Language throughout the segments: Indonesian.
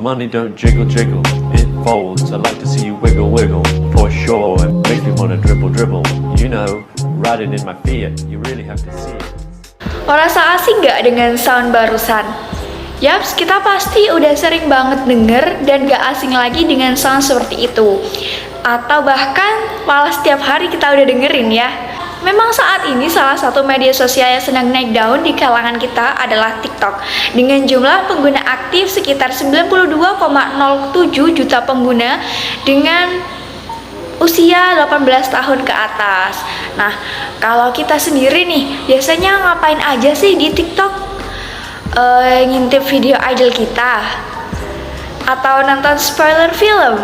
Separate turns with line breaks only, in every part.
money don't jiggle jiggle, it folds. I like to see you wiggle wiggle, for sure. It makes me wanna dribble dribble. You know, riding in my Fiat, you really have to see it.
Merasa asing gak dengan sound barusan? Yaps, kita pasti udah sering banget denger dan gak asing lagi dengan sound seperti itu. Atau bahkan malah setiap hari kita udah dengerin ya. Memang saat ini salah satu media sosial yang sedang naik daun di kalangan kita adalah TikTok. Dengan jumlah pengguna aktif sekitar 92,07 juta pengguna dengan usia 18 tahun ke atas. Nah, kalau kita sendiri nih, biasanya ngapain aja sih di TikTok? Ngintip video idol kita, atau nonton spoiler film,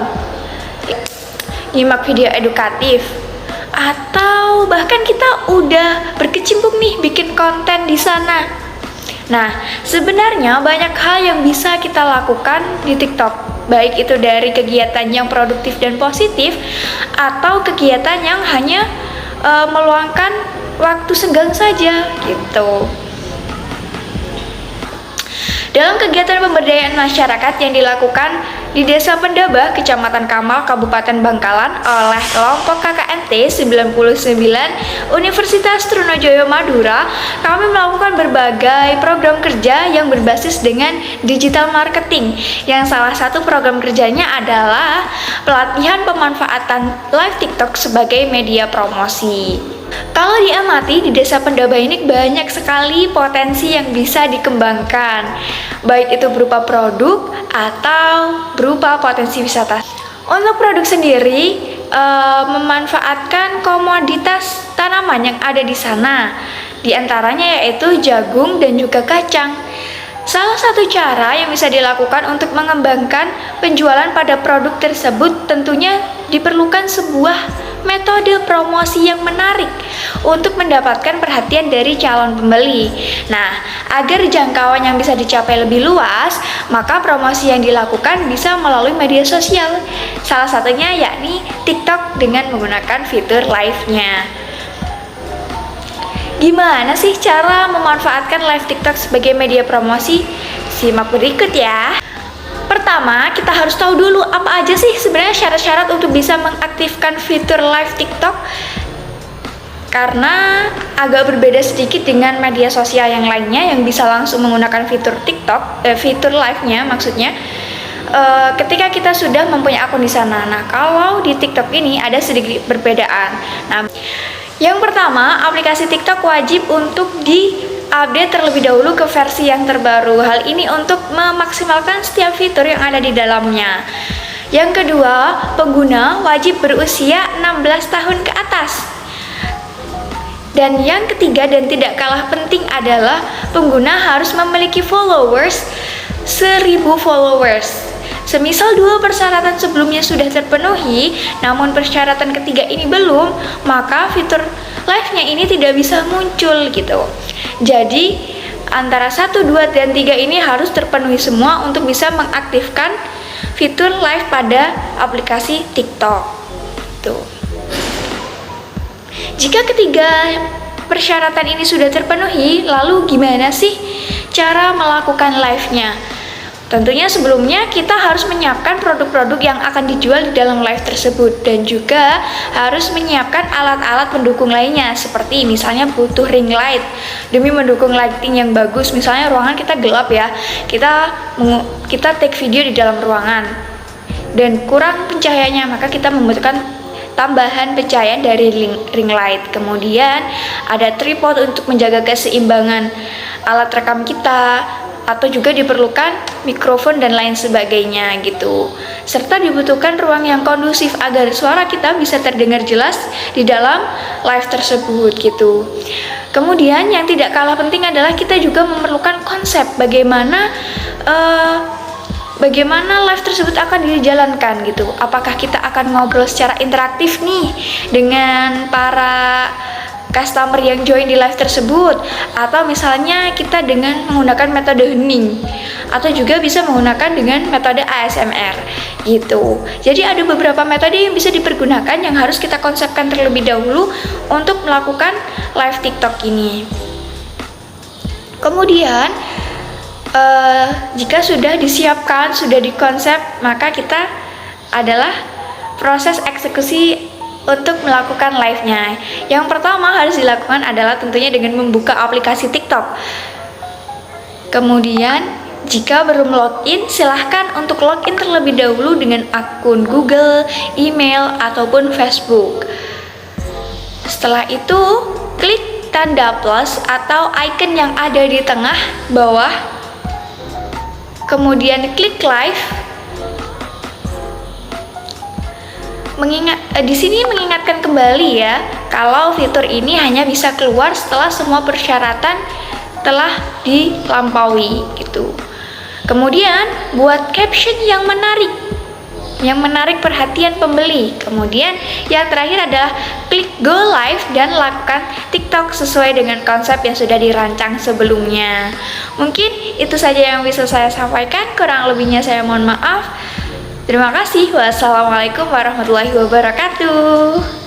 nyimak video edukatif, atau bahkan kita udah berkecimpung nih bikin konten di sana. Nah, sebenarnya banyak hal yang bisa kita lakukan di TikTok, baik itu dari kegiatan yang produktif dan positif atau kegiatan yang hanya meluangkan waktu senggang saja gitu. Dalam kegiatan pemberdayaan masyarakat yang dilakukan di Desa Pendabah, Kecamatan Kamal, Kabupaten Bangkalan oleh kelompok KKNT 99 Universitas Trunojoyo Madura, kami melakukan berbagai program kerja yang berbasis dengan digital marketing, yang salah satu program kerjanya adalah pelatihan pemanfaatan live TikTok sebagai media promosi. Kalau diamati di Desa Pendabah ini banyak sekali potensi yang bisa dikembangkan, baik itu berupa produk atau berupa potensi wisata. Untuk produk sendiri, memanfaatkan komoditas tanaman yang ada di sana, diantaranya yaitu jagung dan juga kacang. Salah satu cara yang bisa dilakukan untuk mengembangkan penjualan pada produk tersebut tentunya diperlukan sebuah metode promosi yang menarik untuk mendapatkan perhatian dari calon pembeli. Nah, agar jangkauan yang bisa dicapai lebih luas, maka promosi yang dilakukan bisa melalui media sosial. Salah satunya yakni TikTok dengan menggunakan fitur live-nya. Gimana sih cara memanfaatkan live TikTok sebagai media promosi? Simak berikut ya. Pertama, kita harus tahu dulu apa aja sih sebenarnya syarat-syarat untuk bisa mengaktifkan fitur live TikTok. Karena agak berbeda sedikit dengan media sosial yang lainnya yang bisa langsung menggunakan fitur TikTok, fitur live-nya maksudnya. Ketika kita sudah mempunyai akun di sana. Nah, kalau di TikTok ini ada sedikit perbedaan. Nah, yang pertama, aplikasi TikTok wajib untuk di-update terlebih dahulu ke versi yang terbaru. Hal ini untuk memaksimalkan setiap fitur yang ada di dalamnya. Yang kedua, pengguna wajib berusia 16 tahun ke atas. Dan yang ketiga dan tidak kalah penting adalah pengguna harus memiliki followers 1000 followers. Semisal dua persyaratan sebelumnya sudah terpenuhi, namun persyaratan ketiga ini belum, maka fitur live-nya ini tidak bisa muncul gitu. Jadi antara 1, 2, dan 3 ini harus terpenuhi semua untuk bisa mengaktifkan fitur live pada aplikasi TikTok. Tuh. Jika ketiga persyaratan ini sudah terpenuhi, lalu gimana sih cara melakukan live-nya? Tentunya sebelumnya kita harus menyiapkan produk-produk yang akan dijual di dalam live tersebut, dan juga harus menyiapkan alat-alat pendukung lainnya, seperti misalnya butuh ring light demi mendukung lighting yang bagus. Misalnya ruangan kita gelap ya, kita take video di dalam ruangan dan kurang pencahayaannya, maka kita membutuhkan tambahan pencahayaan dari ring light. Kemudian ada tripod untuk menjaga keseimbangan alat rekam kita, atau juga diperlukan mikrofon dan lain sebagainya gitu. Serta dibutuhkan ruang yang kondusif agar suara kita bisa terdengar jelas di dalam live tersebut gitu. Kemudian yang tidak kalah penting adalah kita juga memerlukan konsep bagaimana live tersebut akan dijalankan gitu. Apakah kita akan ngobrol secara interaktif nih dengan para customer yang join di live tersebut, atau misalnya kita dengan menggunakan metode hening, atau juga bisa menggunakan dengan metode ASMR gitu. Jadi ada beberapa metode yang bisa dipergunakan yang harus kita konsepkan terlebih dahulu untuk melakukan live TikTok ini. Kemudian Jika sudah disiapkan, sudah dikonsep, maka kita adalah proses eksekusi untuk melakukan live-nya. Yang pertama harus dilakukan adalah tentunya dengan membuka aplikasi TikTok. Kemudian jika belum login, silahkan untuk login terlebih dahulu dengan akun Google, email, ataupun Facebook. Setelah itu, klik tanda plus atau icon yang ada di tengah bawah. Kemudian klik live. Di sini mengingatkan kembali ya, kalau fitur ini hanya bisa keluar setelah semua persyaratan telah dilampaui gitu. Kemudian buat caption yang menarik perhatian pembeli. Kemudian yang terakhir adalah klik go live dan lakukan TikTok sesuai dengan konsep yang sudah dirancang sebelumnya. Mungkin itu saja yang bisa saya sampaikan, kurang lebihnya saya mohon maaf. Terima kasih. Wassalamualaikum warahmatullahi wabarakatuh.